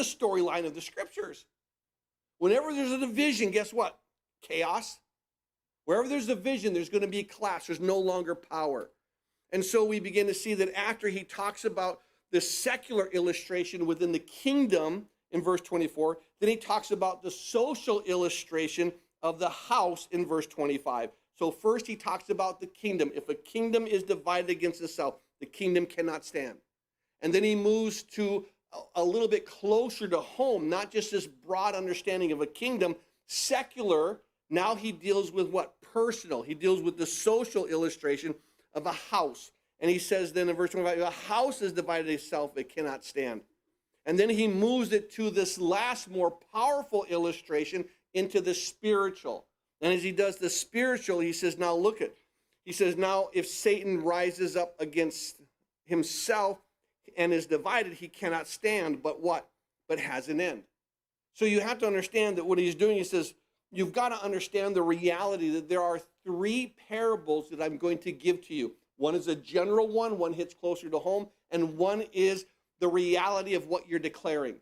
storyline of the scriptures. Whenever there's a division, guess what? Chaos. Wherever there's a division, there's going to be a clash. There's no longer power. And so we begin to see that after he talks about the secular illustration within the kingdom in verse 24, then he talks about the social illustration of the house in verse 25. So first he talks about the kingdom. If a kingdom is divided against itself, the kingdom cannot stand. And then he moves to a little bit closer to home, not just this broad understanding of a kingdom, secular. Now he deals with what? Personal. He deals with the social illustration of a house. And he says then in verse 25, a house is divided itself, it cannot stand. And then he moves it to this last, more powerful illustration into the spiritual. And as he does the spiritual, he says, now look at, he says, now if Satan rises up against himself and is divided, he cannot stand, but what? But has an end. So you have to understand that what he's doing, he says, you've got to understand the reality that there are three parables that I'm going to give to you. One is a general one hits closer to home, and one is the reality of what you're declaring.